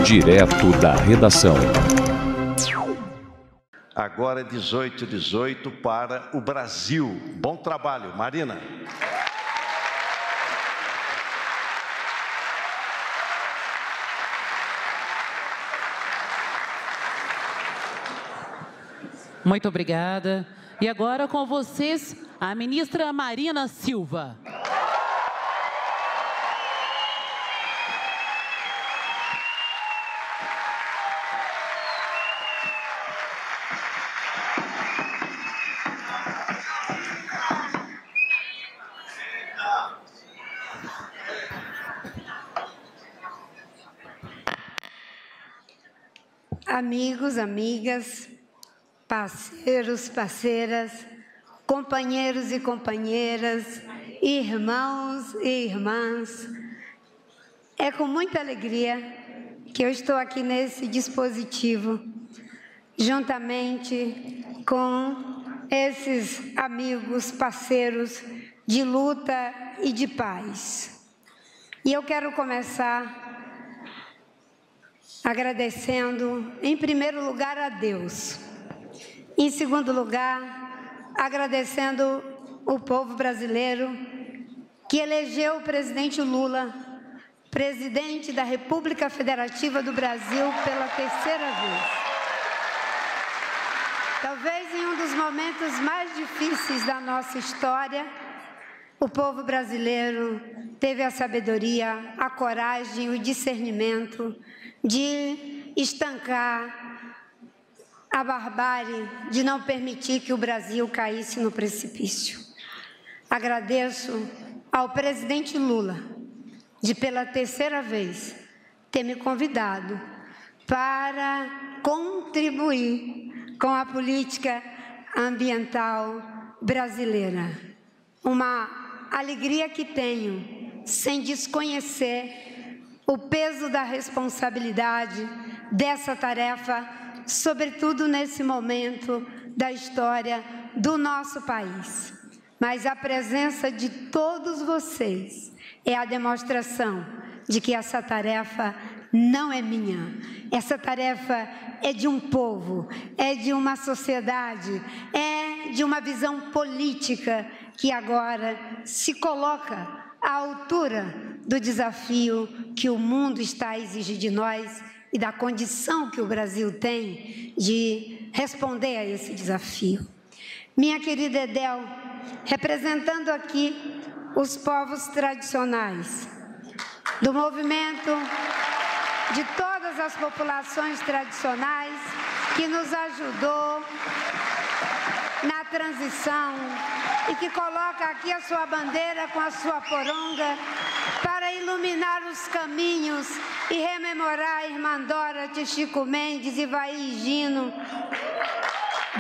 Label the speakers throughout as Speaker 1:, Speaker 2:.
Speaker 1: Direto da redação.
Speaker 2: Agora 18 para o Brasil. Bom trabalho, Marina.
Speaker 3: Muito obrigada. E agora com vocês, a ministra Marina Silva.
Speaker 4: Amigos, amigas, parceiros, parceiras, companheiros e companheiras, irmãos e irmãs, é com muita alegria que eu estou aqui nesse dispositivo, juntamente com esses amigos, parceiros de luta e de paz. E eu quero começar agradecendo, em primeiro lugar, a Deus. Em segundo lugar, agradecendo o povo brasileiro que elegeu o presidente Lula, presidente da República Federativa do Brasil pela terceira vez. Talvez em um dos momentos mais difíceis da nossa história, o povo brasileiro teve a sabedoria, a coragem, o discernimento de estancar a barbárie, de não permitir que o Brasil caísse no precipício. Agradeço ao presidente Lula de, pela terceira vez, ter me convidado para contribuir com a política ambiental brasileira. Uma alegria que tenho, sem desconhecer o peso da responsabilidade dessa tarefa, sobretudo nesse momento da história do nosso país. Mas a presença de todos vocês é a demonstração de que essa tarefa não é minha. Essa tarefa é de um povo, é de uma sociedade, é de uma visão política que agora se coloca à altura do desafio que o mundo está a exigir de nós e da condição que o Brasil tem de responder a esse desafio. Minha querida Edel, representando aqui os povos tradicionais, do movimento de todas as populações tradicionais que nos ajudou na transição e que coloca aqui a sua bandeira com a sua poronga para iluminar os caminhos e rememorar a irmã Dorothy, Chico Mendes, Ivaí Gino,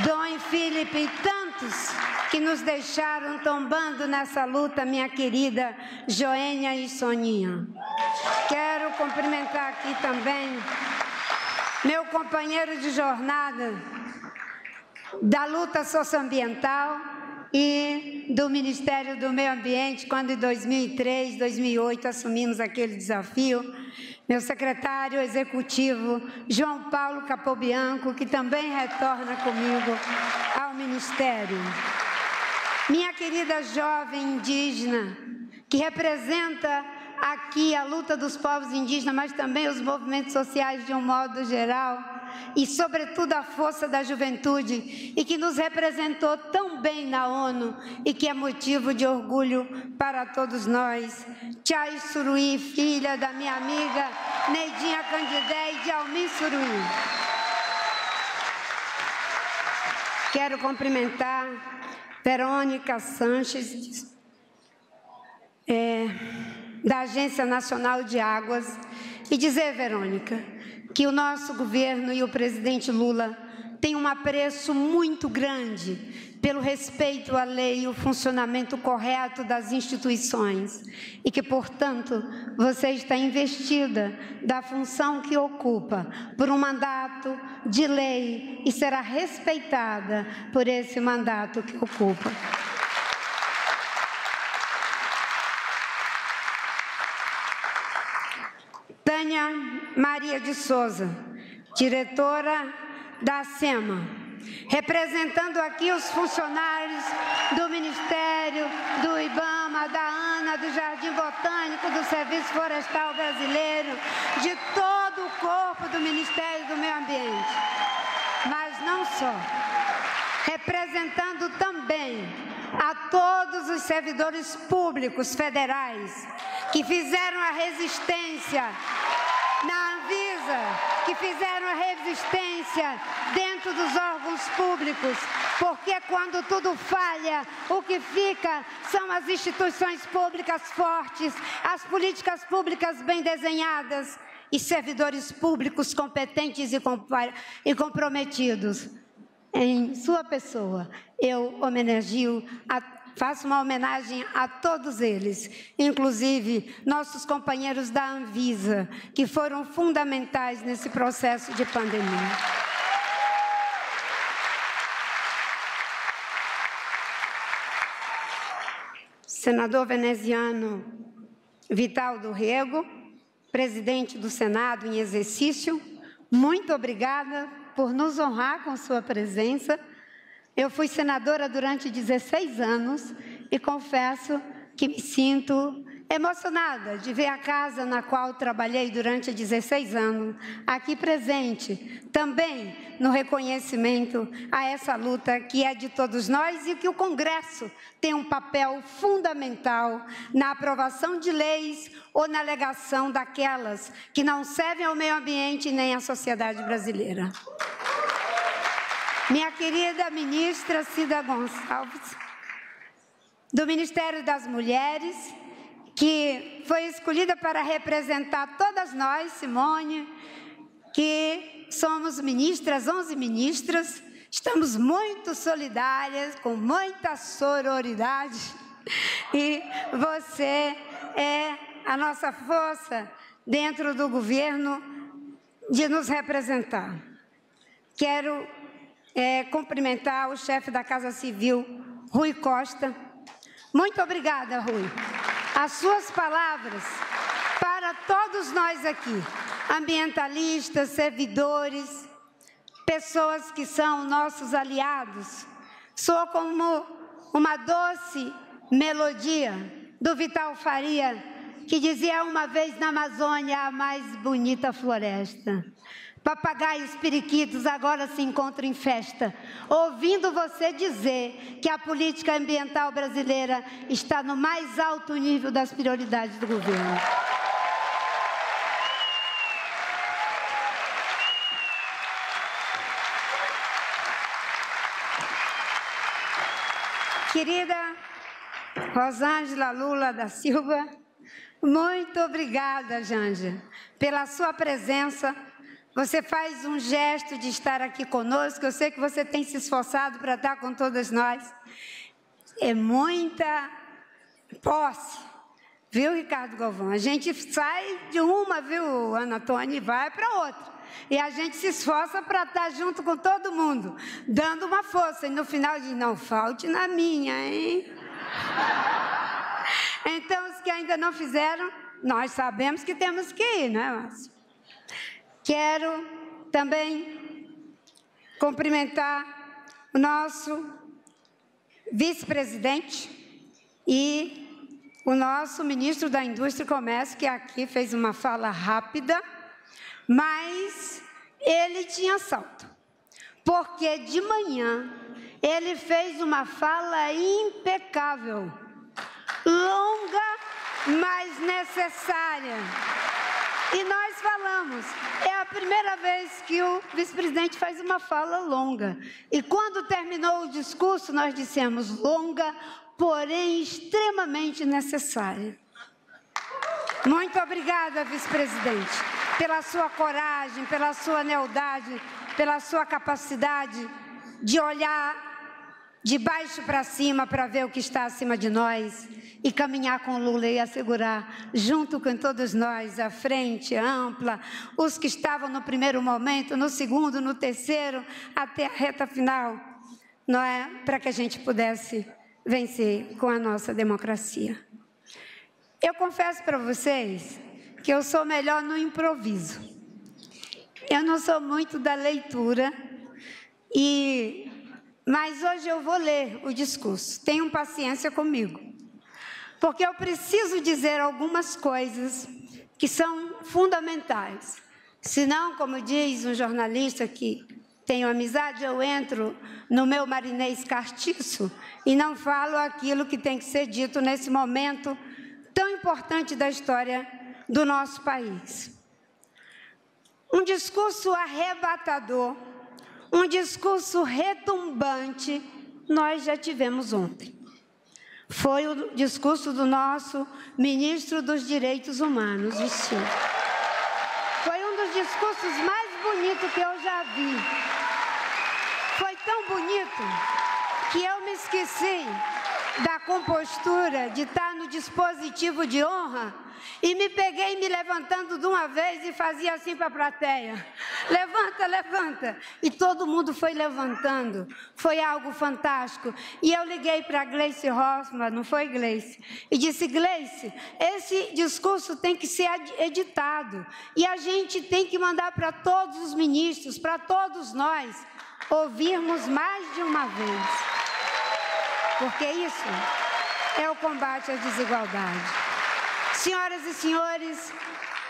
Speaker 4: Dom Filipe e tantos que nos deixaram tombando nessa luta, minha querida Joênia e Soninha. Quero cumprimentar aqui também meu companheiro de jornada da luta socioambiental e do Ministério do Meio Ambiente, quando em 2003, 2008 assumimos aquele desafio, meu secretário executivo, João Paulo Capobianco, que também retorna comigo ao Ministério. Minha querida jovem indígena, que representa aqui a luta dos povos indígenas, mas também os movimentos sociais de um modo geral, e sobretudo a força da juventude, e que nos representou tão bem na ONU, e que é motivo de orgulho para todos nós. Tchai Suruí, filha da minha amiga Neidinha Candidé e de Almir Suruí. Quero cumprimentar Verônica Sanches, da Agência Nacional de Águas, e dizer, Verônica, que o nosso governo e o presidente Lula têm um apreço muito grande pelo respeito à lei e o funcionamento correto das instituições e que, portanto, você está investida da função que ocupa por um mandato de lei e será respeitada por esse mandato que ocupa. Tânia Maria de Souza, diretora da SEMA, representando aqui os funcionários do Ministério, do IBAMA, da ANA, do Jardim Botânico, do Serviço Florestal Brasileiro, de todo o corpo do Ministério do Meio Ambiente. Mas não só, representando também a todos os servidores públicos federais que fizeram a resistência na Anvisa, que fizeram a resistência dentro dos órgãos públicos, porque quando tudo falha, o que fica são as instituições públicas fortes, as políticas públicas bem desenhadas e servidores públicos competentes e comprometidos. Em sua pessoa, eu homenageo, faço uma homenagem a todos eles, inclusive nossos companheiros da Anvisa, que foram fundamentais nesse processo de pandemia. Senador veneziano Vital do Rego, presidente do Senado em exercício, muito obrigada por nos honrar com sua presença. Eu fui senadora durante 16 anos e confesso que me sinto emocionada de ver a casa na qual trabalhei durante 16 anos aqui presente, também no reconhecimento a essa luta que é de todos nós e que o Congresso tem um papel fundamental na aprovação de leis ou na alegação daquelas que não servem ao meio ambiente nem à sociedade brasileira. Minha querida ministra Cida Gonçalves, do Ministério das Mulheres, que foi escolhida para representar todas nós, Simone, que somos ministras, 11 ministras, estamos muito solidárias, com muita sororidade, e você é a nossa força dentro do governo de nos representar. Quero cumprimentar o chefe da Casa Civil, Rui Costa. Muito obrigada, Rui. As suas palavras para todos nós aqui, ambientalistas, servidores, pessoas que são nossos aliados, soam como uma doce melodia do Vital Faria, que dizia uma vez na Amazônia a mais bonita floresta. Papagaios periquitos agora se encontram em festa, ouvindo você dizer que a política ambiental brasileira está no mais alto nível das prioridades do governo. Querida Rosângela Lula da Silva, muito obrigada, Janja, pela sua presença. Você faz um gesto de estar aqui conosco, eu sei que você tem se esforçado para estar com todas nós. É muita posse, viu, Ricardo Galvão? A gente sai de uma, viu, Ana Tônia, e vai para outra. E a gente se esforça para estar junto com todo mundo, dando uma força. E no final diz, não falte na minha, hein? Então, os que ainda não fizeram, nós sabemos que temos que ir, né, Márcio? Quero também cumprimentar o nosso vice-presidente e o nosso ministro da Indústria e Comércio, que aqui fez uma fala rápida, mas ele tinha salto, porque de manhã ele fez uma fala impecável, longa, mas necessária. E nós falamos, é a primeira vez que o vice-presidente faz uma fala longa. E quando terminou o discurso, nós dissemos longa, porém extremamente necessária. Muito obrigada, vice-presidente, pela sua coragem, pela sua lealdade, pela sua capacidade de olhar de baixo para cima para ver o que está acima de nós e caminhar com Lula e assegurar, junto com todos nós, a frente ampla, os que estavam no primeiro momento, no segundo, no terceiro, até a reta final, não é? Para que a gente pudesse vencer com a nossa democracia. Eu confesso para vocês que eu sou melhor no improviso. Eu não sou muito da leitura, mas hoje eu vou ler o discurso. Tenham paciência comigo, porque eu preciso dizer algumas coisas que são fundamentais. Senão, como diz um jornalista que tenho amizade, eu entro no meu marinês castiço e não falo aquilo que tem que ser dito nesse momento tão importante da história do nosso país. Um discurso arrebatador, um discurso retumbante, nós já tivemos ontem. Foi o discurso do nosso ministro dos Direitos Humanos, o Silvio. Foi um dos discursos mais bonitos que eu já vi. Foi tão bonito que eu me esqueci da compostura de estar no dispositivo de honra e me peguei me levantando de uma vez e fazia assim para a plateia. Levanta, levanta. E todo mundo foi levantando. Foi algo fantástico. E eu liguei para a Gleice Hoffmann, não foi, Gleice? E disse, Gleice, esse discurso tem que ser editado. E a gente tem que mandar para todos os ministros, para todos nós, ouvirmos mais de uma vez. Porque isso é o combate à desigualdade. Senhoras e senhores,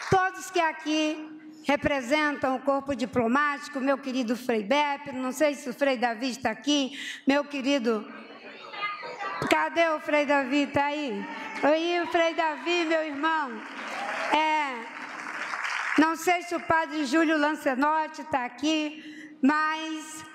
Speaker 4: todos que aqui representam o corpo diplomático, meu querido Frei Beppe, não sei se o Frei Davi está aqui, meu querido... Cadê o Frei Davi? Está aí? Oi, o Frei Davi, meu irmão. Não sei se o Padre Júlio Lancenotti está aqui, mas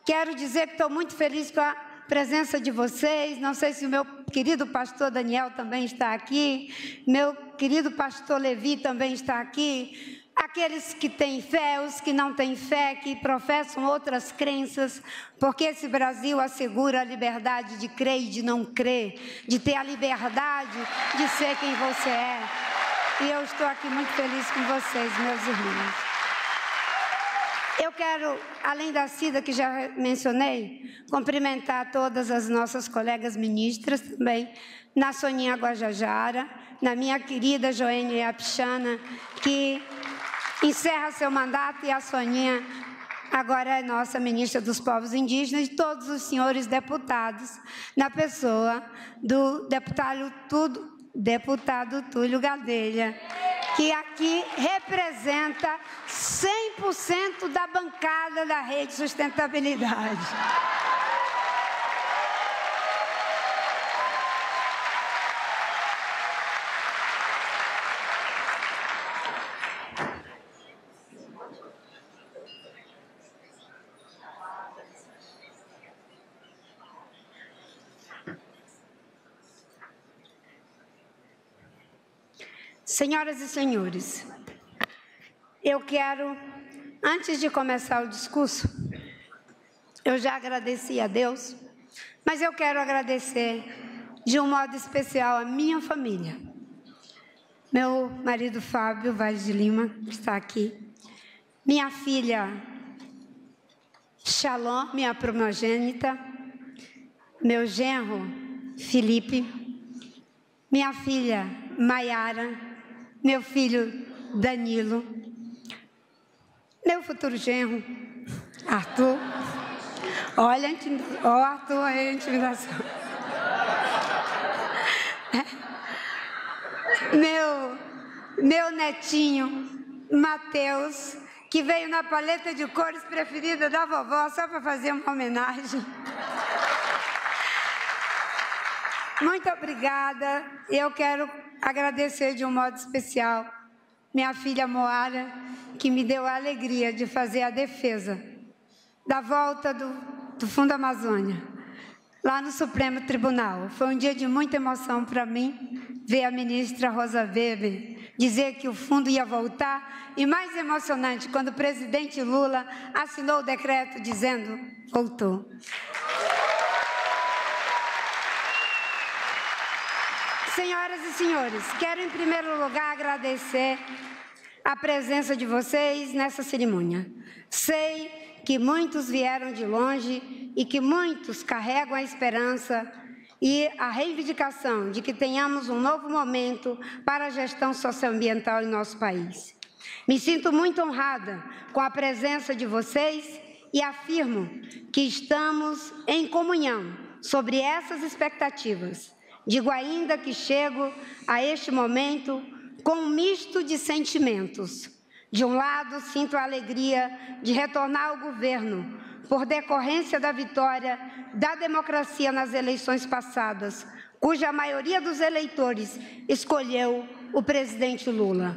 Speaker 4: quero dizer que estou muito feliz com a presença de vocês. Não sei se o meu querido pastor Daniel também está aqui, meu querido pastor Levi também está aqui, aqueles que têm fé, os que não têm fé, que professam outras crenças, porque esse Brasil assegura a liberdade de crer e de não crer, de ter a liberdade de ser quem você é. E eu estou aqui muito feliz com vocês, meus irmãos. Eu quero, além da Cida, que já mencionei, cumprimentar todas as nossas colegas ministras também, na Soninha Guajajara, na minha querida Joênia Apixana, que encerra seu mandato, e a Soninha agora é nossa ministra dos povos indígenas, e todos os senhores deputados, na pessoa do deputado Túlio Gadelha, que aqui representa 100% da bancada da Rede Sustentabilidade. Senhoras e senhores, eu quero, antes de começar o discurso, eu já agradeci a Deus, mas eu quero agradecer de um modo especial a minha família. Meu marido Fábio Vaz de Lima está aqui, minha filha Shalom, minha primogênita, meu genro Felipe, minha filha Maiara, meu filho Danilo, meu futuro genro Arthur. Olha, Arthur, a intimidação. Meu netinho Mateus, que veio na paleta de cores preferida da vovó só para fazer uma homenagem. Muito obrigada. Eu quero agradecer de um modo especial minha filha Moara, que me deu a alegria de fazer a defesa da volta do Fundo Amazônia, lá no Supremo Tribunal. Foi um dia de muita emoção para mim, ver a ministra Rosa Weber dizer que o fundo ia voltar, e mais emocionante, quando o presidente Lula assinou o decreto dizendo, voltou. Senhoras e senhores, quero em primeiro lugar agradecer a presença de vocês nessa cerimônia. Sei que muitos vieram de longe e que muitos carregam a esperança e a reivindicação de que tenhamos um novo momento para a gestão socioambiental em nosso país. Me sinto muito honrada com a presença de vocês e afirmo que estamos em comunhão sobre essas expectativas. Digo ainda que chego a este momento com um misto de sentimentos. De um lado, sinto a alegria de retornar ao governo, por decorrência da vitória da democracia nas eleições passadas, cuja maioria dos eleitores escolheu o presidente Lula.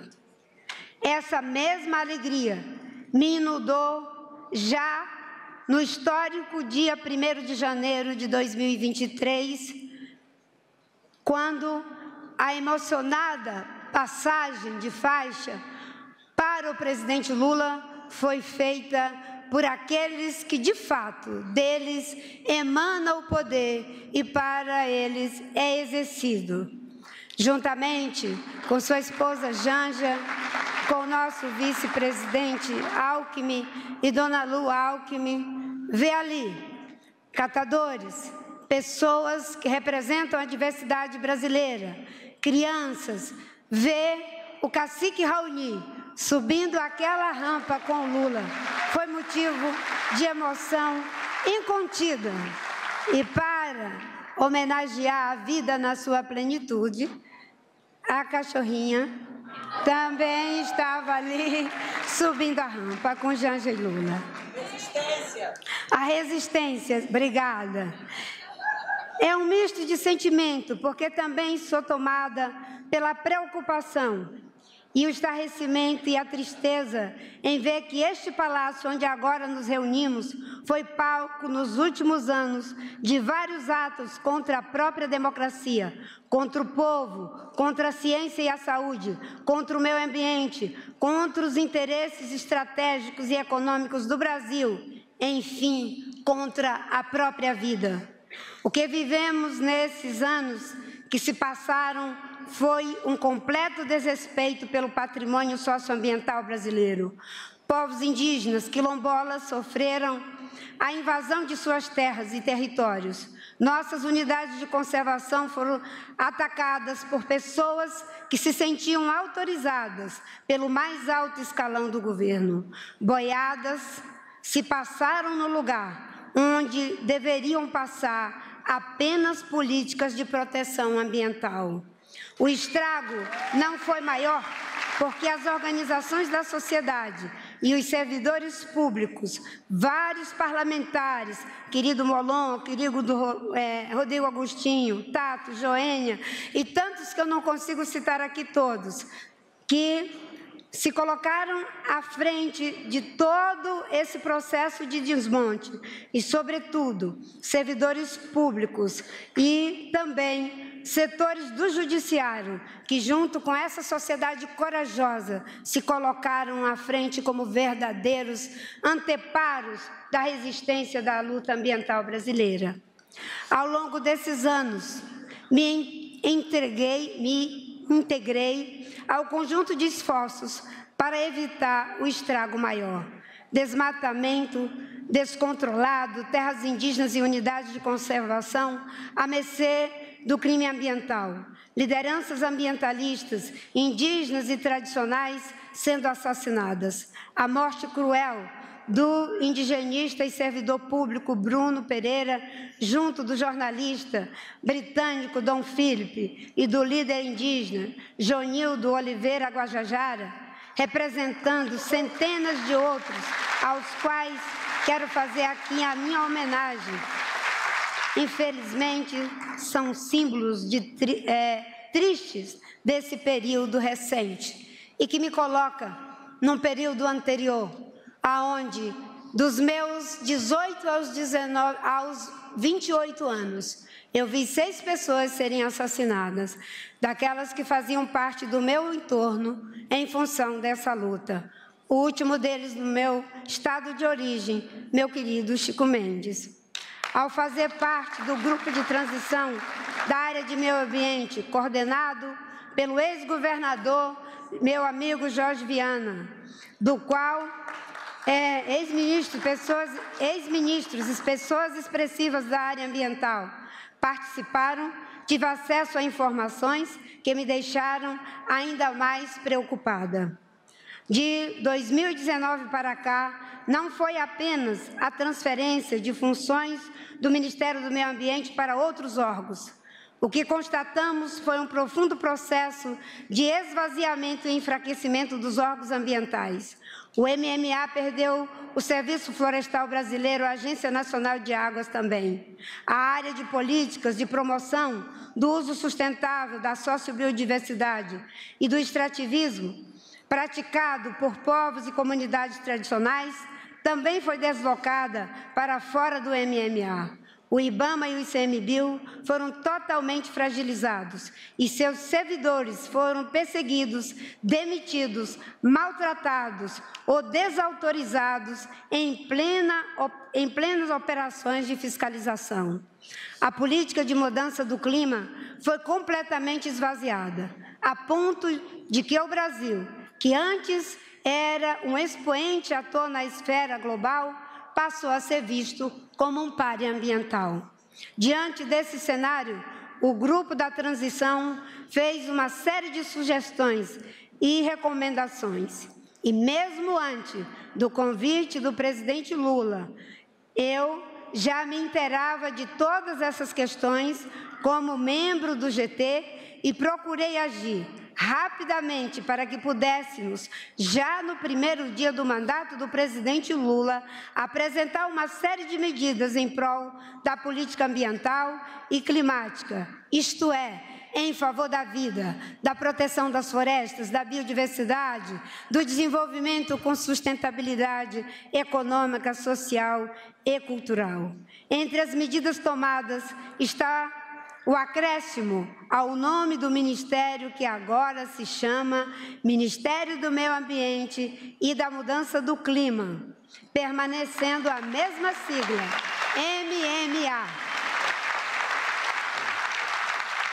Speaker 4: Essa mesma alegria me inundou já no histórico dia 1º de janeiro de 2023, quando a emocionada passagem de faixa para o presidente Lula foi feita por aqueles que, de fato, deles emana o poder e para eles é exercido. Juntamente com sua esposa Janja, com o nosso vice-presidente Alckmin e Dona Lu Alckmin, vê ali catadores, pessoas que representam a diversidade brasileira, crianças, vê o cacique Raoni subindo aquela rampa com Lula. Foi motivo de emoção incontida. E para homenagear a vida na sua plenitude, a cachorrinha também estava ali subindo a rampa com Janja e Lula. Resistência. A resistência, obrigada. É um misto de sentimento, porque também sou tomada pela preocupação e o estarrecimento e a tristeza em ver que este palácio onde agora nos reunimos foi palco nos últimos anos de vários atos contra a própria democracia, contra o povo, contra a ciência e a saúde, contra o meio ambiente, contra os interesses estratégicos e econômicos do Brasil, enfim, contra a própria vida. O que vivemos nesses anos que se passaram foi um completo desrespeito pelo patrimônio socioambiental brasileiro. Povos indígenas, quilombolas, sofreram a invasão de suas terras e territórios. Nossas unidades de conservação foram atacadas por pessoas que se sentiam autorizadas pelo mais alto escalão do governo. Boiadas se passaram no lugar onde deveriam passar apenas políticas de proteção ambiental. O estrago não foi maior porque as organizações da sociedade e os servidores públicos, vários parlamentares, querido Molon, querido Rodrigo Agostinho, Tato, Joênia e tantos que eu não consigo citar aqui todos, que se colocaram à frente de todo esse processo de desmonte e, sobretudo, servidores públicos e também setores do judiciário, que junto com essa sociedade corajosa se colocaram à frente como verdadeiros anteparos da resistência da luta ambiental brasileira. Ao longo desses anos, me integrei ao conjunto de esforços para evitar o estrago maior. Desmatamento descontrolado, terras indígenas e unidades de conservação à mercê do crime ambiental. Lideranças ambientalistas, indígenas e tradicionais sendo assassinadas. A morte cruel do indigenista e servidor público Bruno Pereira, junto do jornalista britânico Dom Philip e do líder indígena Jonildo Oliveira Guajajara, representando centenas de outros, aos quais quero fazer aqui a minha homenagem. Infelizmente, são símbolos tristes desse período recente e que me coloca num período anterior, aonde dos meus 18 aos 28 anos, eu vi 6 pessoas serem assassinadas, daquelas que faziam parte do meu entorno em função dessa luta. O último deles no meu estado de origem, meu querido Chico Mendes. Ao fazer parte do grupo de transição da área de meio ambiente, coordenado pelo ex-governador, meu amigo Jorge Viana, do qual ex-ministros, pessoas expressivas da área ambiental, participaram, tive acesso a informações que me deixaram ainda mais preocupada. De 2019 para cá, não foi apenas a transferência de funções do Ministério do Meio Ambiente para outros órgãos. O que constatamos foi um profundo processo de esvaziamento e enfraquecimento dos órgãos ambientais. O MMA perdeu o Serviço Florestal Brasileiro, a Agência Nacional de Águas também. A área de políticas de promoção do uso sustentável da sociobiodiversidade e do extrativismo, praticado por povos e comunidades tradicionais, também foi deslocada para fora do MMA. O IBAMA e o ICMBio foram totalmente fragilizados e seus servidores foram perseguidos, demitidos, maltratados ou desautorizados em plenas operações de fiscalização. A política de mudança do clima foi completamente esvaziada, a ponto de que o Brasil, que antes era um expoente ator na esfera global, passou a ser visto como um pária ambiental. Diante desse cenário, o Grupo da Transição fez uma série de sugestões e recomendações. E mesmo antes do convite do presidente Lula, eu já me inteirava de todas essas questões como membro do GT e procurei agir rapidamente para que pudéssemos, já no primeiro dia do mandato do presidente Lula, apresentar uma série de medidas em prol da política ambiental e climática, isto é, em favor da vida, da proteção das florestas, da biodiversidade, do desenvolvimento com sustentabilidade econômica, social e cultural. Entre as medidas tomadas está o acréscimo ao nome do Ministério, que agora se chama Ministério do Meio Ambiente e da Mudança do Clima, permanecendo a mesma sigla, MMA.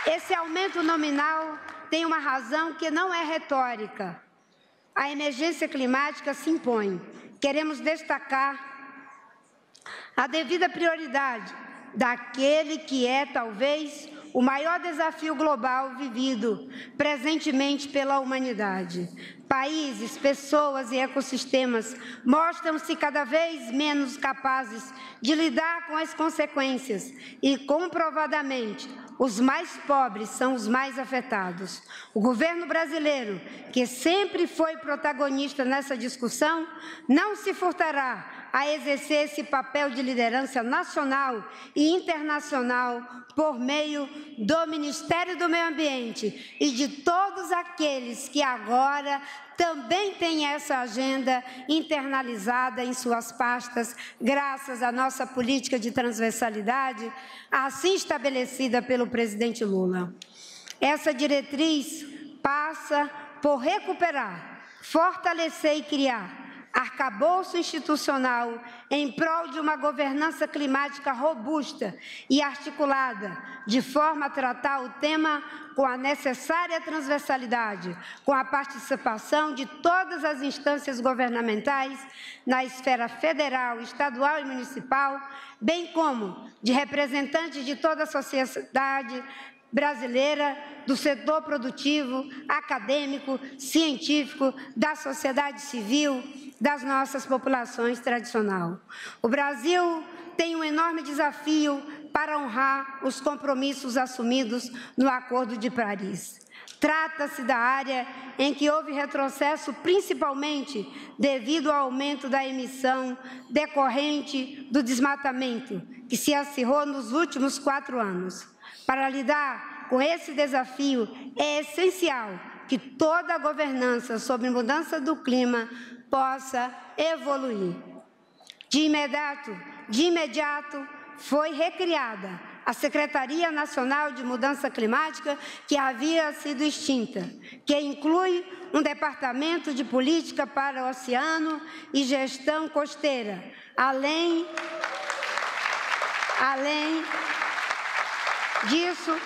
Speaker 4: Esse aumento nominal tem uma razão que não é retórica. A emergência climática se impõe. Queremos destacar a devida prioridade daquele que é, talvez, o maior desafio global vivido presentemente pela humanidade. Países, pessoas e ecossistemas mostram-se cada vez menos capazes de lidar com as consequências e, comprovadamente, os mais pobres são os mais afetados. O governo brasileiro, que sempre foi protagonista nessa discussão, não se furtará a exercer esse papel de liderança nacional e internacional por meio do Ministério do Meio Ambiente e de todos aqueles que agora também têm essa agenda internalizada em suas pastas, graças à nossa política de transversalidade, assim estabelecida pelo presidente Lula. Essa diretriz passa por recuperar, fortalecer e criar arcabouço institucional em prol de uma governança climática robusta e articulada, de forma a tratar o tema com a necessária transversalidade, com a participação de todas as instâncias governamentais na esfera federal, estadual e municipal, bem como de representantes de toda a sociedade brasileira, do setor produtivo, acadêmico, científico, da sociedade civil, das nossas populações tradicionais. O Brasil tem um enorme desafio para honrar os compromissos assumidos no Acordo de Paris. Trata-se da área em que houve retrocesso, principalmente devido ao aumento da emissão decorrente do desmatamento, que se acirrou nos últimos 4 anos. Para lidar com esse desafio, é essencial que toda a governança sobre mudança do clima possa evoluir. De imediato, foi recriada a Secretaria Nacional de Mudança Climática, que havia sido extinta, que inclui um departamento de política para o oceano e gestão costeira, além disso,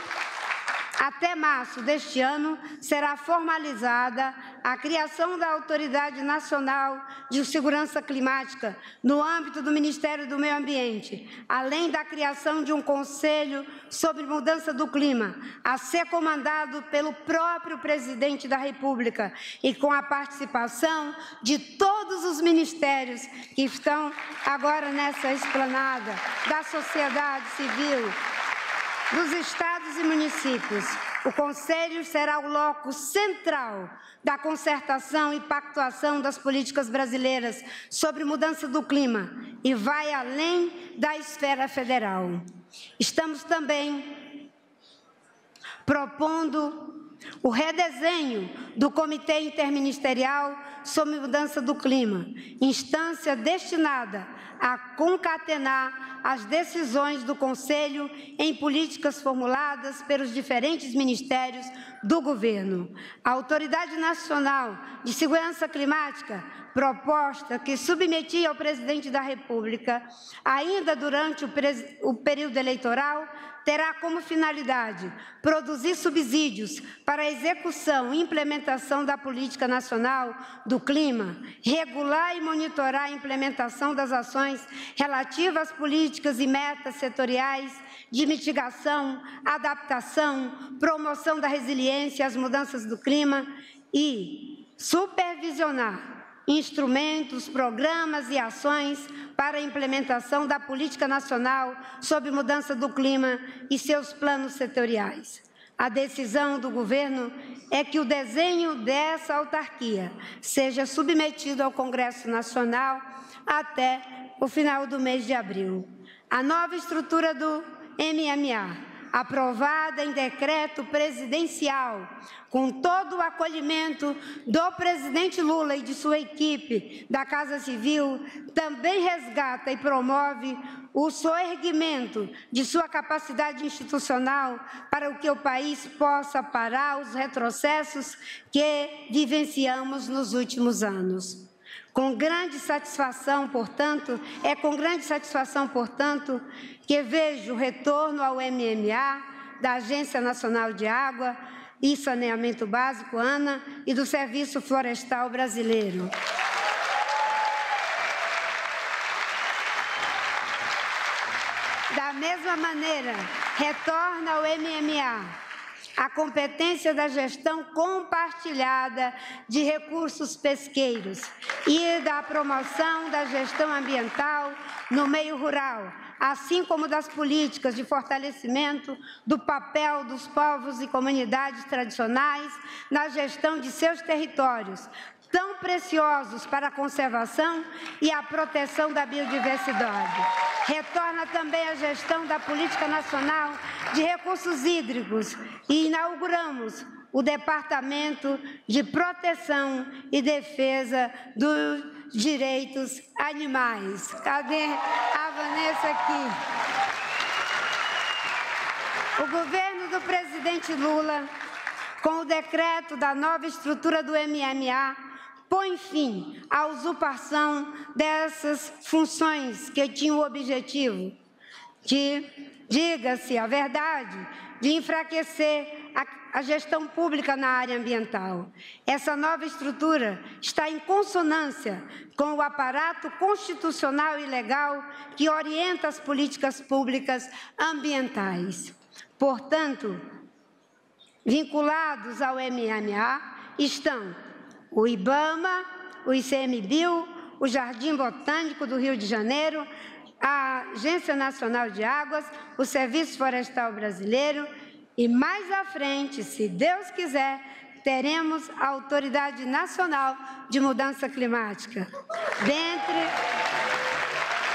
Speaker 4: até março deste ano, será formalizada a criação da Autoridade Nacional de Segurança Climática no âmbito do Ministério do Meio Ambiente, além da criação de um Conselho sobre Mudança do Clima, a ser comandado pelo próprio Presidente da República e com a participação de todos os ministérios que estão agora nessa esplanada, da sociedade civil, dos estados e municípios. O Conselho será o loco central da concertação e pactuação das políticas brasileiras sobre mudança do clima e vai além da esfera federal. Estamos também propondo o redesenho do Comitê Interministerial sobre Mudança do Clima, instância destinada a concatenar as decisões do Conselho em políticas formuladas pelos diferentes ministérios do governo. A Autoridade Nacional de Segurança Climática, proposta que submetia ao Presidente da República, ainda durante o período eleitoral, terá como finalidade produzir subsídios para a execução e implementação da Política Nacional do Clima, regular e monitorar a implementação das ações relativas às políticas e metas setoriais de mitigação, adaptação, promoção da resiliência às mudanças do clima e supervisionar instrumentos, programas e ações para a implementação da Política Nacional sobre Mudança do Clima e seus planos setoriais. A decisão do governo é que o desenho dessa autarquia seja submetido ao Congresso Nacional até o final do mês de abril. A nova estrutura do MMA, aprovada em decreto presidencial, com todo o acolhimento do presidente Lula e de sua equipe da Casa Civil, também resgata e promove o soerguimento de sua capacidade institucional para que o país possa parar os retrocessos que vivenciamos nos últimos anos. Com grande satisfação, portanto, que vejo o retorno ao MMA da Agência Nacional de Água e Saneamento Básico, ANA, e do Serviço Florestal Brasileiro. Da mesma maneira, retorna ao MMA a competência da gestão compartilhada de recursos pesqueiros e da promoção da gestão ambiental no meio rural, assim como das políticas de fortalecimento do papel dos povos e comunidades tradicionais na gestão de seus territórios, tão preciosos para a conservação e a proteção da biodiversidade. Retorna também a gestão da Política Nacional de Recursos Hídricos e inauguramos o Departamento de Proteção e Defesa dos Direitos Animais. Cadê a Vanessa aqui? O governo do presidente Lula, com o decreto da nova estrutura do MMA, põe fim à usurpação dessas funções que tinham o objetivo de, diga-se a verdade, de enfraquecer a gestão pública na área ambiental. Essa nova estrutura está em consonância com o aparato constitucional e legal que orienta as políticas públicas ambientais. Portanto, vinculados ao MMA estão o IBAMA, o ICMBio, o Jardim Botânico do Rio de Janeiro, a Agência Nacional de Águas, o Serviço Florestal Brasileiro e, mais à frente, se Deus quiser, teremos a Autoridade Nacional de Mudança Climática.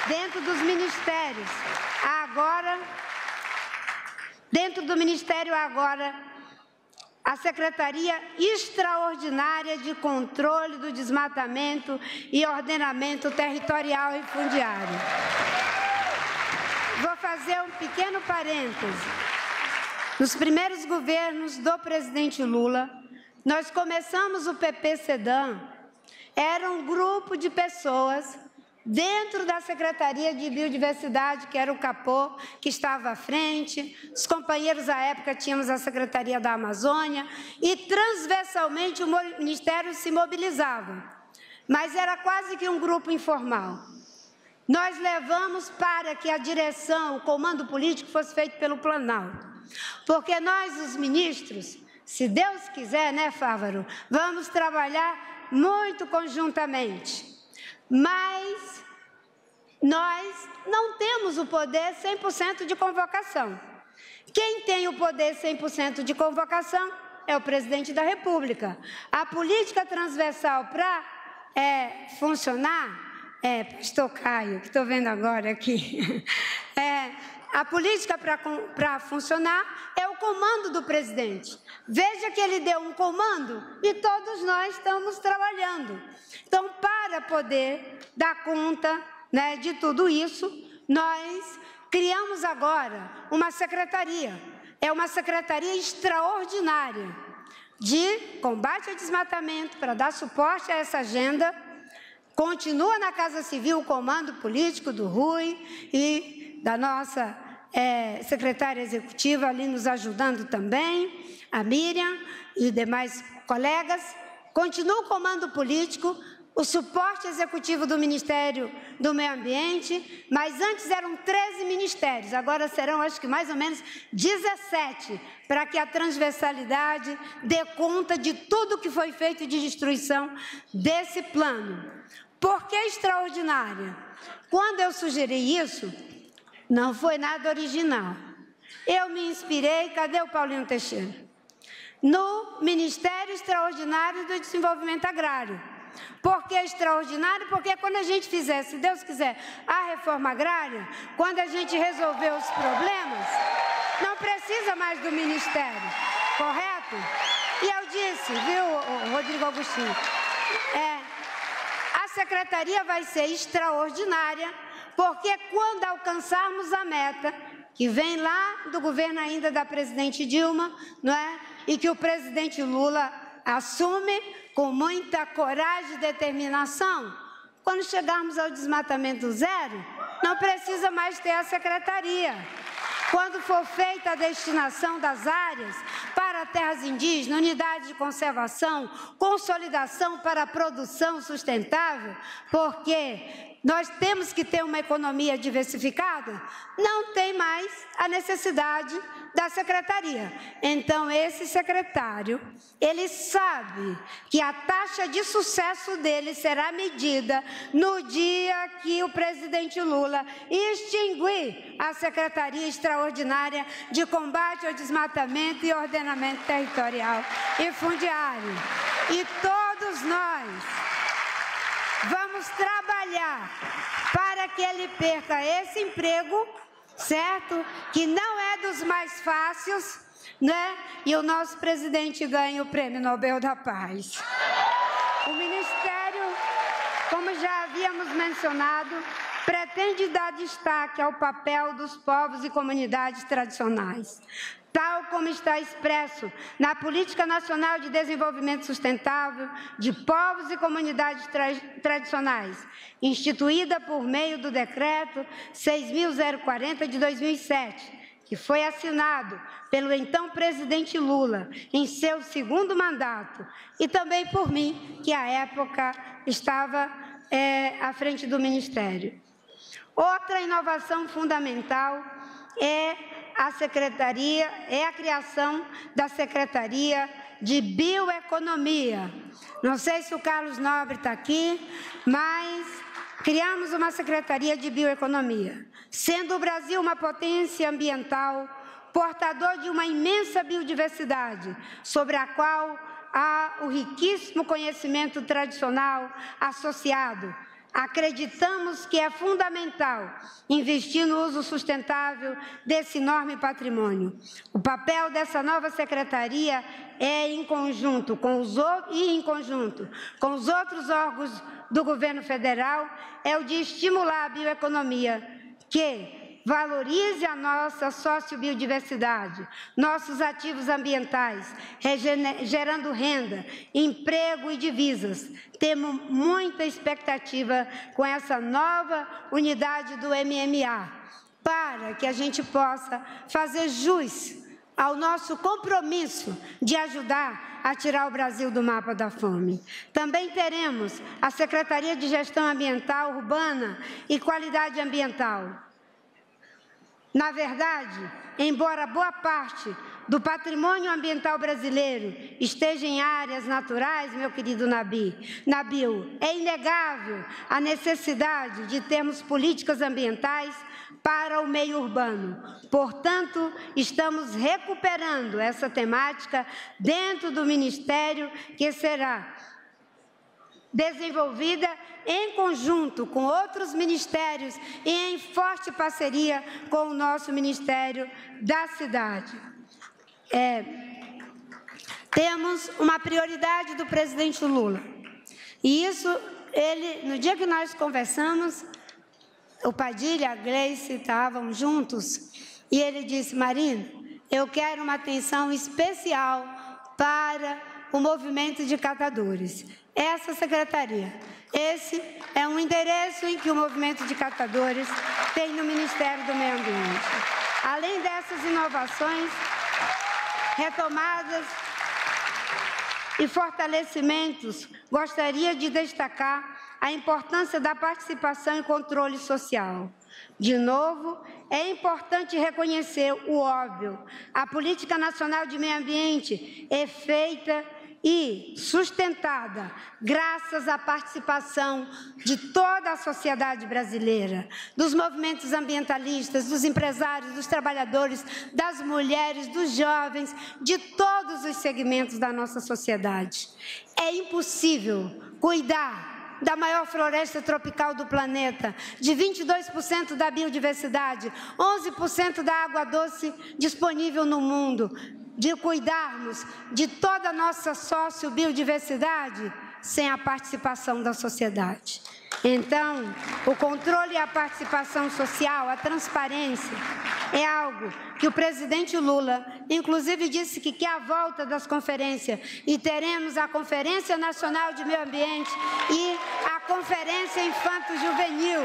Speaker 4: Dentro dos ministérios, dentro do Ministério agora, a Secretaria Extraordinária de Controle do Desmatamento e Ordenamento Territorial e Fundiário. Vou fazer um pequeno parêntese. Nos primeiros governos do presidente Lula, nós começamos o PP Sedan. Era um grupo de pessoas dentro da Secretaria de Biodiversidade, que era o Capô, que estava à frente. Os companheiros, à época, tínhamos a Secretaria da Amazônia, e transversalmente o Ministério se mobilizava. Mas era quase que um grupo informal. Nós levamos para que a direção, o comando político fosse feito pelo Planalto. Porque nós, os ministros, se Deus quiser, né, Fávaro, vamos trabalhar muito conjuntamente. Mas nós não temos o poder 100% de convocação. Quem tem o poder 100% de convocação é o presidente da República. A política transversal para funcionar, pastor Caio, que estou vendo agora aqui, a política para funcionar é o comando do presidente. Veja que ele deu um comando e todos nós estamos trabalhando. Então, para poder dar conta, né, de tudo isso, nós criamos agora uma secretaria. É uma secretaria extraordinária de combate ao desmatamento, para dar suporte a essa agenda. Continua na Casa Civil o comando político do Rui e da nossa secretária executiva ali nos ajudando também, a Miriam e demais colegas. Continua o comando político, o suporte executivo do Ministério do Meio Ambiente, mas antes eram 13 ministérios, agora serão, acho que mais ou menos 17, para que a transversalidade dê conta de tudo que foi feito de destruição desse plano. Por que extraordinária? Quando eu sugeri isso, não foi nada original. Eu me inspirei, cadê o Paulinho Teixeira? No Ministério Extraordinário do Desenvolvimento Agrário. Por que extraordinário? Porque quando a gente fizer, se Deus quiser, a reforma agrária, quando a gente resolver os problemas, não precisa mais do Ministério, correto? E eu disse, viu, Rodrigo Agostinho, a secretaria vai ser extraordinária, porque quando alcançarmos a meta, que vem lá do governo ainda da presidente Dilma, não é? E que o presidente Lula assume com muita coragem e determinação, quando chegarmos ao desmatamento zero, não precisa mais ter a secretaria. Quando for feita a destinação das áreas para terras indígenas, unidade de conservação, consolidação para a produção sustentável, porque nós temos que ter uma economia diversificada, não tem mais a necessidade da secretaria. Então, esse secretário, ele sabe que a taxa de sucesso dele será medida no dia que o presidente Lula extinguir a Secretaria Extraordinária de Combate ao Desmatamento e Ordenamento Territorial e Fundiário. E todos nós vamos trabalhar para que ele perca esse emprego, certo? Que não é dos mais fáceis, né? E o nosso presidente ganha o Prêmio Nobel da Paz. O Ministério, como já havíamos mencionado, pretende dar destaque ao papel dos povos e comunidades tradicionais, tal como está expresso na Política Nacional de Desenvolvimento Sustentável de Povos e Comunidades Tradicionais, instituída por meio do Decreto 6.040 de 2007, que foi assinado pelo então presidente Lula em seu segundo mandato, e também por mim, que à época estava à frente do Ministério. Outra inovação fundamental é a criação da Secretaria de Bioeconomia. Não sei se o Carlos Nobre está aqui, mas criamos uma Secretaria de Bioeconomia, sendo o Brasil uma potência ambiental, portador de uma imensa biodiversidade, sobre a qual há o riquíssimo conhecimento tradicional associado. Acreditamos que é fundamental investir no uso sustentável desse enorme patrimônio. O papel dessa nova secretaria é em conjunto com os outros órgãos do governo federal, é o de estimular a bioeconomia, que valorize a nossa sociobiodiversidade, nossos ativos ambientais, gerando renda, emprego e divisas. Temos muita expectativa com essa nova unidade do MMA, para que a gente possa fazer jus ao nosso compromisso de ajudar a tirar o Brasil do mapa da fome. Também teremos a Secretaria de Gestão Ambiental Urbana e Qualidade Ambiental. Na verdade, embora boa parte do patrimônio ambiental brasileiro esteja em áreas naturais, meu querido Nabil, é inegável a necessidade de termos políticas ambientais para o meio urbano. Portanto, estamos recuperando essa temática dentro do Ministério, que será desenvolvida em conjunto com outros ministérios e em forte parceria com o nosso Ministério da Cidade. Temos uma prioridade do presidente Lula. E isso, no dia que nós conversamos, o Padilha e a Gleice estavam juntos, e ele disse: Marina, eu quero uma atenção especial para o movimento de catadores. Essa secretaria, esse é um endereço em que o movimento de catadores tem no Ministério do Meio Ambiente. Além dessas inovações, retomadas e fortalecimentos, gostaria de destacar a importância da participação e controle social. De novo, é importante reconhecer o óbvio. A Política Nacional de Meio Ambiente é feita e sustentada graças à participação de toda a sociedade brasileira, dos movimentos ambientalistas, dos empresários, dos trabalhadores, das mulheres, dos jovens, de todos os segmentos da nossa sociedade. É impossível cuidar da maior floresta tropical do planeta, de 22% da biodiversidade, 11% da água doce disponível no mundo, de cuidarmos de toda a nossa sociobiodiversidade sem a participação da sociedade. Então, o controle e a participação social, a transparência, é algo que o presidente Lula, inclusive, disse que quer a volta das conferências, e teremos a Conferência Nacional de Meio Ambiente e a Conferência Infanto-Juvenil.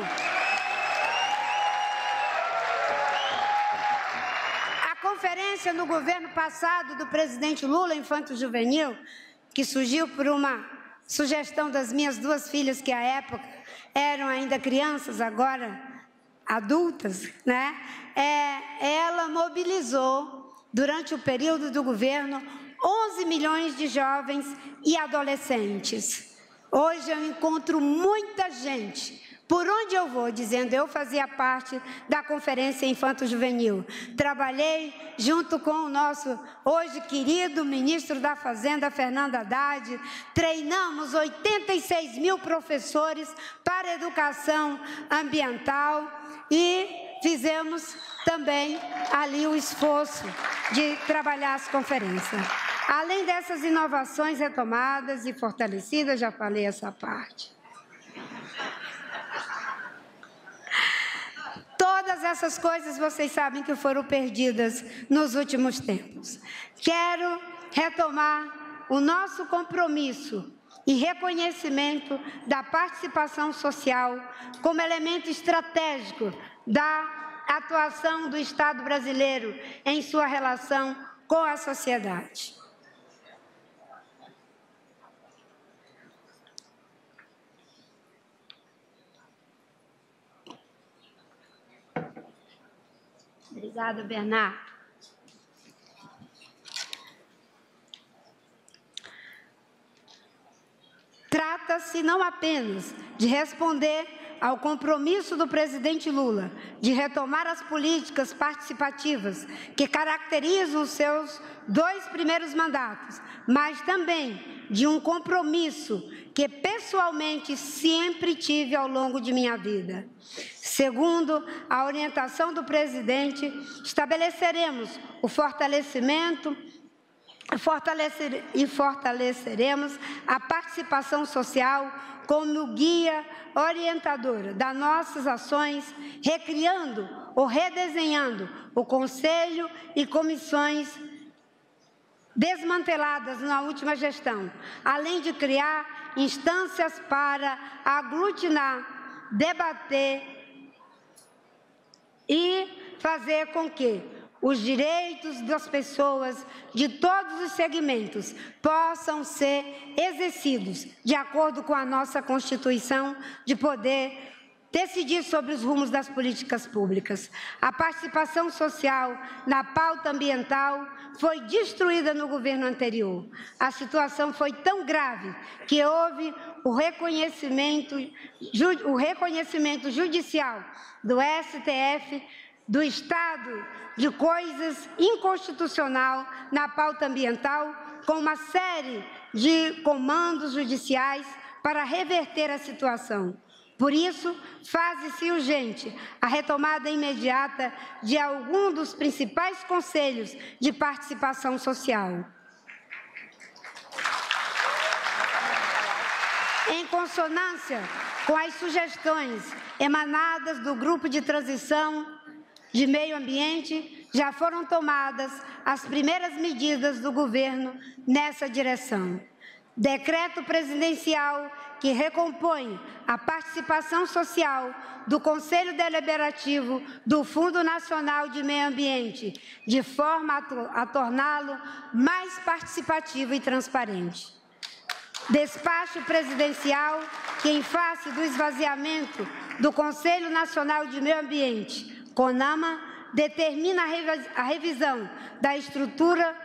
Speaker 4: A conferência no governo passado do presidente Lula, Infanto-Juvenil, que surgiu por uma sugestão das minhas duas filhas, que à época eram ainda crianças, agora adultas, né? Ela mobilizou, durante o período do governo, 11 milhões de jovens e adolescentes. Hoje eu encontro muita gente, por onde eu vou, dizendo: eu fazia parte da Conferência Infanto-Juvenil. Trabalhei junto com o nosso hoje querido ministro da Fazenda, Fernando Haddad. Treinamos 86 mil professores para educação ambiental e fizemos também ali o esforço de trabalhar as conferências. Além dessas inovações retomadas e fortalecidas, já falei essa parte. Todas essas coisas vocês sabem que foram perdidas nos últimos tempos. Quero retomar o nosso compromisso e reconhecimento da participação social como elemento estratégico da atuação do Estado brasileiro em sua relação com a sociedade. Obrigada, Bernardo. Trata-se não apenas de responder ao compromisso do presidente Lula de retomar as políticas participativas que caracterizam os seus 2 primeiros mandatos, mas também de um compromisso que pessoalmente sempre tive ao longo de minha vida. Segundo a orientação do presidente, estabeleceremos o fortalecimento e fortaleceremos a participação social como guia orientadora das nossas ações, recriando ou redesenhando o Conselho e comissões desmanteladas na última gestão, além de criar instâncias para aglutinar, debater e fazer com que os direitos das pessoas de todos os segmentos possam ser exercidos de acordo com a nossa Constituição, de poder decidir sobre os rumos das políticas públicas. A participação social na pauta ambiental foi destruída no governo anterior. A situação foi tão grave que houve o reconhecimento judicial do STF do estado de coisas inconstitucional na pauta ambiental, com uma série de comandos judiciais para reverter a situação. Por isso, faz-se urgente a retomada imediata de algum dos principais conselhos de participação social. Em consonância com as sugestões emanadas do Grupo de Transição de Meio Ambiente, já foram tomadas as primeiras medidas do governo nessa direção. Decreto presidencial que recompõe a participação social do Conselho Deliberativo do Fundo Nacional de Meio Ambiente, de forma a torná-lo mais participativo e transparente. Despacho presidencial que, em face do esvaziamento do Conselho Nacional de Meio Ambiente, CONAMA, determina a revisão da estrutura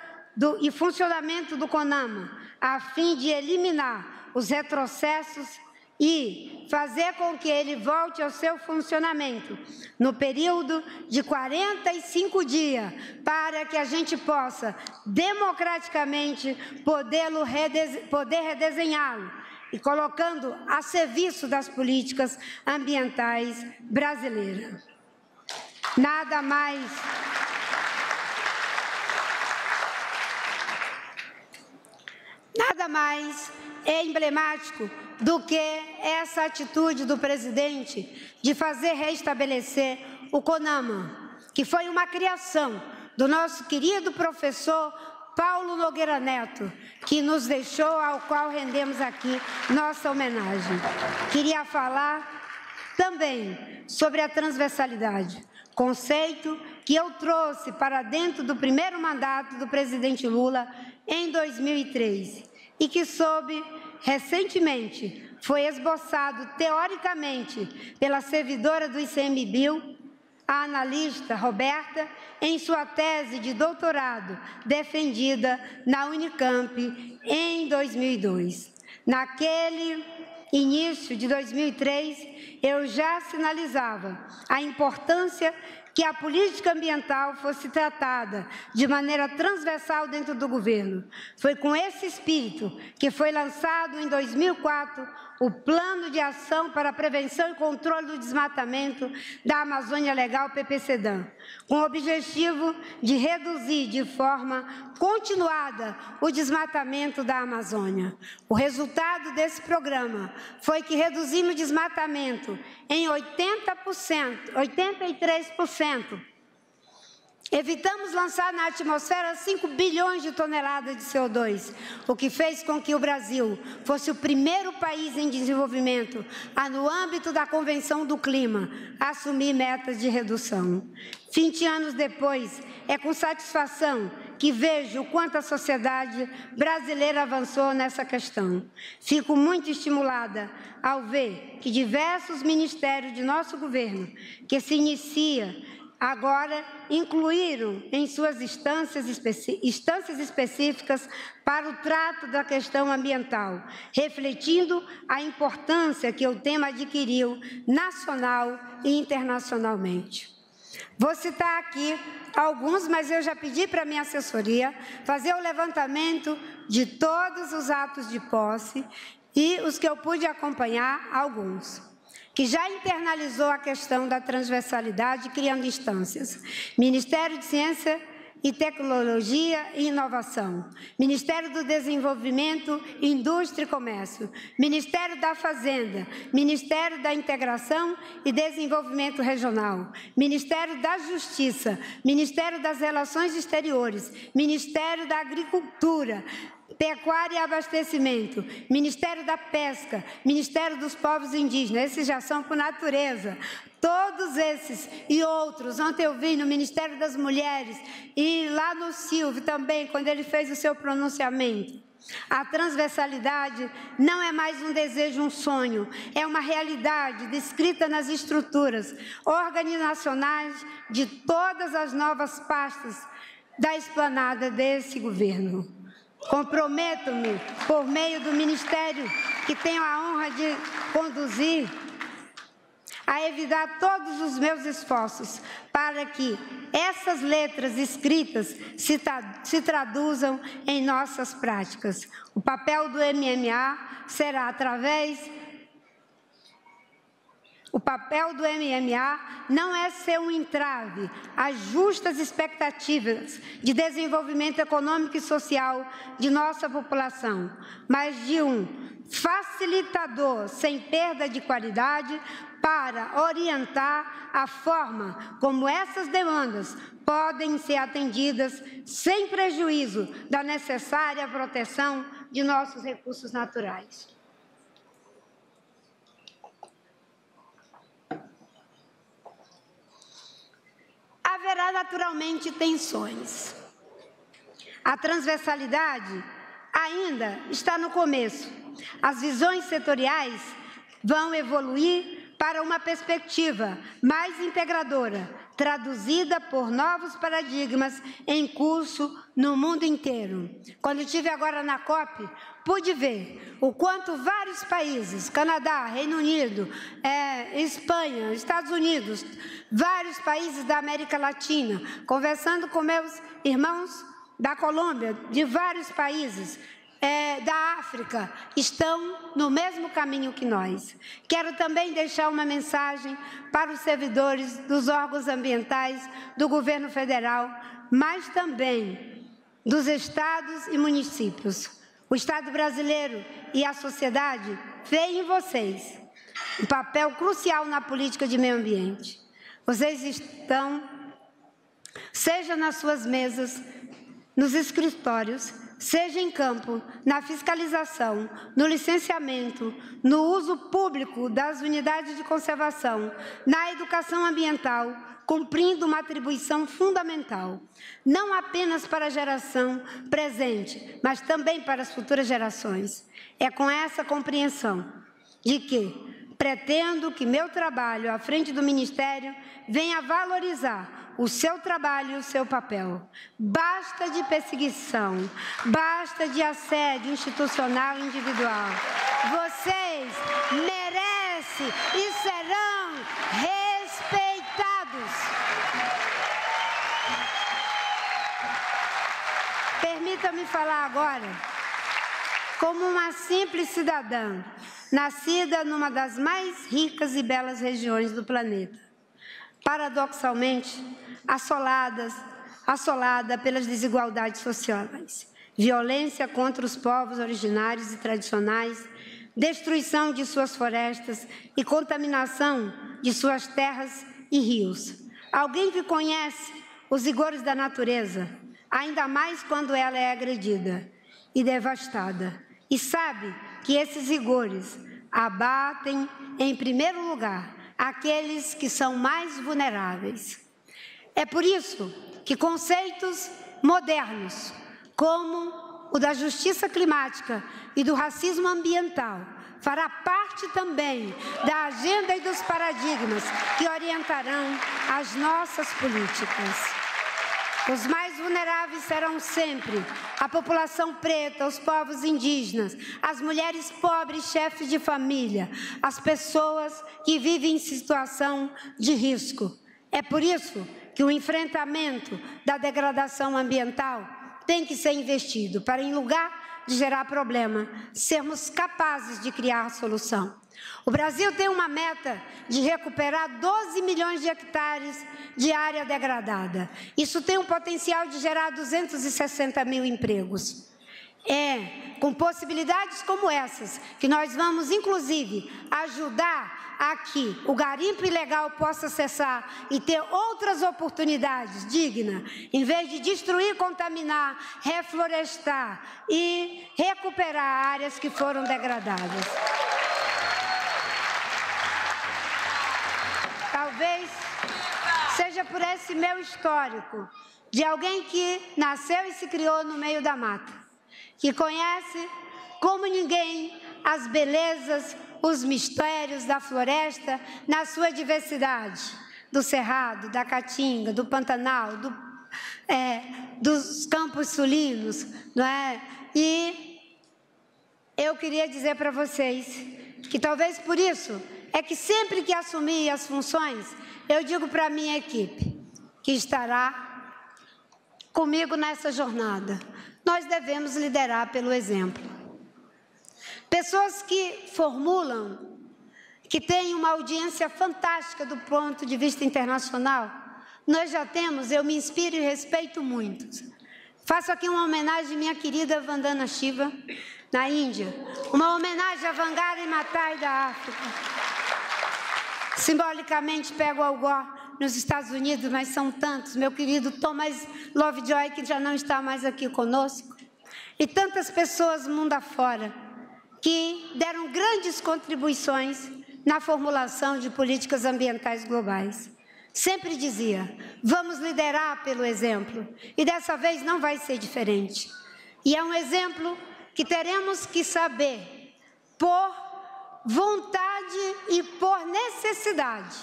Speaker 4: e funcionamento do CONAMA, a fim de eliminar os retrocessos e fazer com que ele volte ao seu funcionamento no período de 45 dias, para que a gente possa democraticamente poder redesenhá-lo e colocando a serviço das políticas ambientais brasileiras. Nada mais é emblemático do que essa atitude do presidente de fazer restabelecer o CONAMA, que foi uma criação do nosso querido professor Paulo Nogueira Neto, que nos deixou, ao qual rendemos aqui nossa homenagem. Queria falar também sobre a transversalidade, conceito que eu trouxe para dentro do primeiro mandato do presidente Lula em 2003 e que recentemente foi esboçado teoricamente pela servidora do ICMBio, a analista Roberta, em sua tese de doutorado defendida na Unicamp em 2002. Naquele início de 2003, eu já sinalizava a importância que a política ambiental fosse tratada de maneira transversal dentro do governo. Foi com esse espírito que foi lançado em 2004 o Plano de Ação para a Prevenção e Controle do Desmatamento da Amazônia Legal, PPCDAM, com o objetivo de reduzir de forma continuada o desmatamento da Amazônia. O resultado desse programa foi que reduzimos o desmatamento em 83%. Evitamos lançar na atmosfera 5 bilhões de toneladas de CO2, o que fez com que o Brasil fosse o primeiro país em desenvolvimento a, no âmbito da Convenção do Clima, assumir metas de redução. 20 anos depois, é com satisfação que vejo o quanto a sociedade brasileira avançou nessa questão. Fico muito estimulada ao ver que diversos ministérios de nosso governo, que se inicia agora, incluíram em suas instâncias específicas para o trato da questão ambiental, refletindo a importância que o tema adquiriu nacional e internacionalmente. Vou citar aqui alguns, mas eu já pedi para a minha assessoria fazer o levantamento de todos os atos de posse e os que eu pude acompanhar, alguns, que já internalizou a questão da transversalidade, criando instâncias. Ministério de Ciência e Tecnologia e Inovação, Ministério do Desenvolvimento, Indústria e Comércio, Ministério da Fazenda, Ministério da Integração e Desenvolvimento Regional, Ministério da Justiça, Ministério das Relações Exteriores, Ministério da Agricultura, Pecuária e Abastecimento, Ministério da Pesca, Ministério dos Povos Indígenas, esses já são por natureza. Todos esses e outros, ontem eu vi no Ministério das Mulheres e lá no Silvio também, quando ele fez o seu pronunciamento. A transversalidade não é mais um desejo, um sonho, é uma realidade descrita nas estruturas organizacionais de todas as novas pastas da esplanada desse governo. Comprometo-me, por meio do ministério que tenho a honra de conduzir, a evitar todos os meus esforços para que essas letras escritas se traduzam em nossas práticas. O papel do MMA será O papel do MMA não é ser um entrave às justas expectativas de desenvolvimento econômico e social de nossa população, mas de um facilitador sem perda de qualidade para orientar a forma como essas demandas podem ser atendidas sem prejuízo da necessária proteção de nossos recursos naturais. Haverá naturalmente tensões. A transversalidade ainda está no começo. As visões setoriais vão evoluir para uma perspectiva mais integradora, traduzida por novos paradigmas em curso no mundo inteiro. Quando estive agora na COP, pude ver o quanto vários países, Canadá, Reino Unido, Espanha, Estados Unidos, vários países da América Latina, conversando com meus irmãos da Colômbia, de vários países, da África, estão no mesmo caminho que nós. Quero também deixar uma mensagem para os servidores dos órgãos ambientais do governo federal, mas também dos estados e municípios. O Estado brasileiro e a sociedade veem em vocês um papel crucial na política de meio ambiente. Vocês estão, seja nas suas mesas, nos escritórios, seja em campo, na fiscalização, no licenciamento, no uso público das unidades de conservação, na educação ambiental, cumprindo uma atribuição fundamental, não apenas para a geração presente, mas também para as futuras gerações. É com essa compreensão de que pretendo que meu trabalho à frente do Ministério venha valorizar o seu trabalho e o seu papel. Basta de perseguição, basta de assédio institucional e individual. Vocês merecem e serão respeitados. Permita-me falar agora como uma simples cidadã, nascida numa das mais ricas e belas regiões do planeta. Paradoxalmente, assolada pelas desigualdades sociais, violência contra os povos originários e tradicionais, destruição de suas florestas e contaminação de suas terras e rios. Alguém que conhece os rigores da natureza, ainda mais quando ela é agredida e devastada, e sabe que esses rigores abatem, em primeiro lugar, aqueles que são mais vulneráveis. É por isso que conceitos modernos, como o da justiça climática e do racismo ambiental, fará parte também da agenda e dos paradigmas que orientarão as nossas políticas. Os mais vulneráveis serão sempre a população preta, os povos indígenas, as mulheres pobres, chefes de família, as pessoas que vivem em situação de risco. É por isso que o enfrentamento da degradação ambiental tem que ser investido para, em lugar de gerar problema, sermos capazes de criar solução. O Brasil tem uma meta de recuperar 12 milhões de hectares de área degradada. Isso tem um potencial de gerar 260 mil empregos. É com possibilidades como essas que nós vamos, inclusive, ajudar a que o garimpo ilegal possa cessar e ter outras oportunidades dignas, em vez de destruir, contaminar, reflorestar e recuperar áreas que foram degradadas. Talvez seja por esse meu histórico, de alguém que nasceu e se criou no meio da mata, que conhece como ninguém as belezas, os mistérios da floresta na sua diversidade, do cerrado, da caatinga, do Pantanal, dos campos sulinos, não é? E eu queria dizer para vocês que talvez por isso é que sempre que assumir as funções, eu digo para a minha equipe, que estará comigo nessa jornada, nós devemos liderar pelo exemplo. Pessoas que formulam, que têm uma audiência fantástica do ponto de vista internacional, nós já temos, eu me inspiro e respeito muito. Faço aqui uma homenagem à minha querida Vandana Shiva, na Índia, uma homenagem a Wangari Maathai da África. Simbolicamente pego Al Gore nos Estados Unidos, mas são tantos, meu querido Thomas Lovejoy, que já não está mais aqui conosco, e tantas pessoas mundo afora, que deram grandes contribuições na formulação de políticas ambientais globais. Sempre dizia, vamos liderar pelo exemplo, e dessa vez não vai ser diferente. E é um exemplo que teremos que saber, por vontade e por necessidade,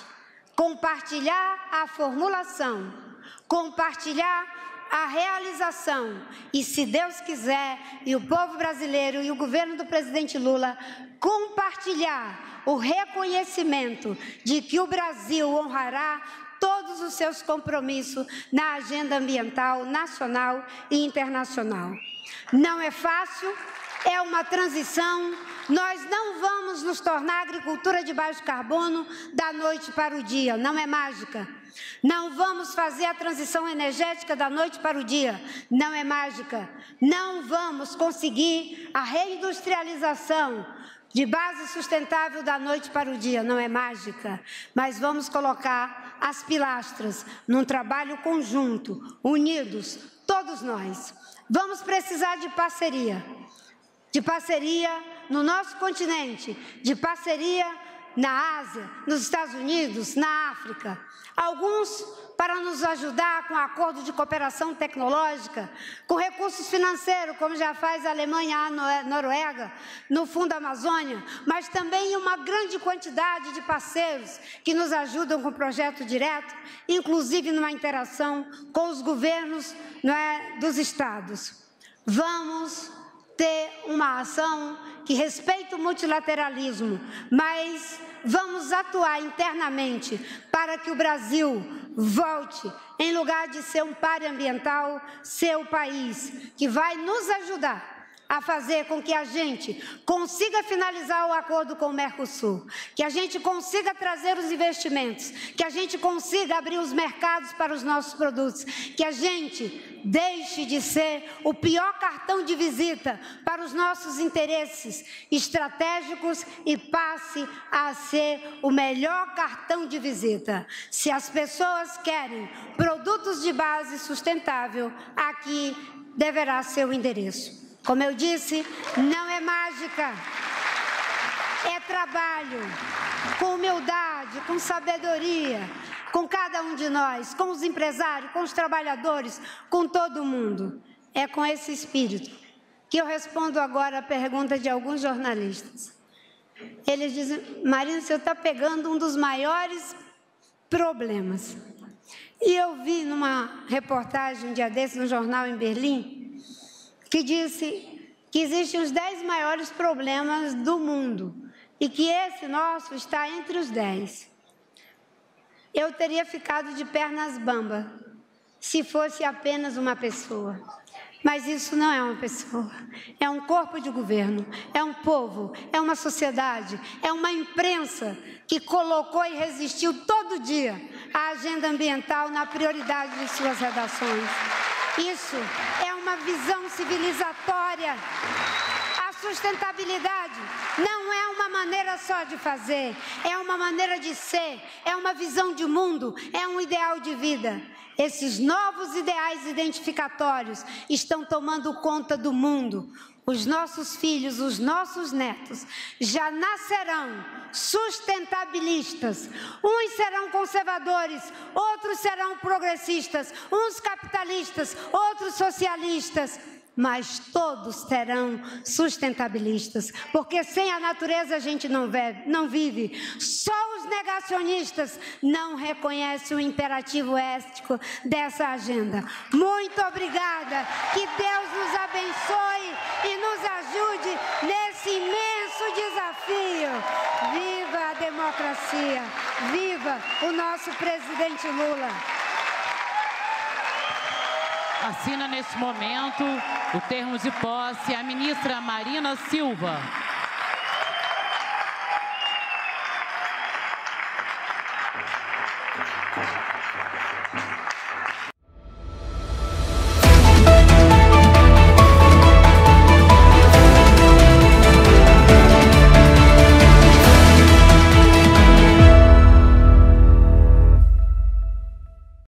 Speaker 4: compartilhar a formulação, compartilhar a realização e, se Deus quiser, e o povo brasileiro e o governo do presidente Lula, compartilhar o reconhecimento de que o Brasil honrará todos os seus compromissos na agenda ambiental nacional e internacional. Não é fácil, é uma transição. Nós não vamos nos tornar agricultura de baixo carbono da noite para o dia, não é mágica. Não vamos fazer a transição energética da noite para o dia, não é mágica. Não vamos conseguir a reindustrialização de base sustentável da noite para o dia, não é mágica. Mas vamos colocar as pilastras num trabalho conjunto, unidos, todos nós. Vamos precisar de parceria no nosso continente, de parceria na Ásia, nos Estados Unidos, na África. Alguns para nos ajudar com acordo de cooperação tecnológica, com recursos financeiros, como já faz a Alemanha, a Noruega, no Fundo Amazônia, mas também uma grande quantidade de parceiros que nos ajudam com projeto direto, inclusive numa interação com os governos, não é, dos estados. Vamos ter uma ação que respeite o multilateralismo, mas vamos atuar internamente para que o Brasil volte, em lugar de ser um páreo ambiental, ser o país que vai nos ajudar a fazer com que a gente consiga finalizar o acordo com o Mercosul, que a gente consiga trazer os investimentos, que a gente consiga abrir os mercados para os nossos produtos, que a gente deixe de ser o pior cartão de visita para os nossos interesses estratégicos e passe a ser o melhor cartão de visita. Se as pessoas querem produtos de base sustentável, aqui deverá ser o endereço. Como eu disse, não é mágica, é trabalho, com humildade, com sabedoria, com cada um de nós, com os empresários, com os trabalhadores, com todo mundo. É com esse espírito que eu respondo agora a pergunta de alguns jornalistas. Eles dizem, Marina, você está pegando um dos maiores problemas. E eu vi numa reportagem um dia desse, no jornal em Berlim, que disse que existem os 10 maiores problemas do mundo e que esse nosso está entre os 10. Eu teria ficado de pernas bambas se fosse apenas uma pessoa. Mas isso não é uma pessoa, é um corpo de governo, é um povo, é uma sociedade, é uma imprensa que colocou e resistiu todo dia à agenda ambiental na prioridade de suas redações. Isso é uma visão civilizatória. A sustentabilidade não é uma maneira só de fazer, é uma maneira de ser, é uma visão de mundo, é um ideal de vida. Esses novos ideais identificatórios estão tomando conta do mundo. Os nossos filhos, os nossos netos já nascerão sustentabilistas. Uns serão conservadores, outros serão progressistas, uns capitalistas, outros socialistas. Mas todos serão sustentabilistas, porque sem a natureza a gente não vive. Só os negacionistas não reconhecem o imperativo ético dessa agenda. Muito obrigada, que Deus nos abençoe e nos ajude nesse imenso desafio. Viva a democracia, viva o nosso presidente Lula.
Speaker 3: Assina neste momento o termo de posse a ministra Marina Silva.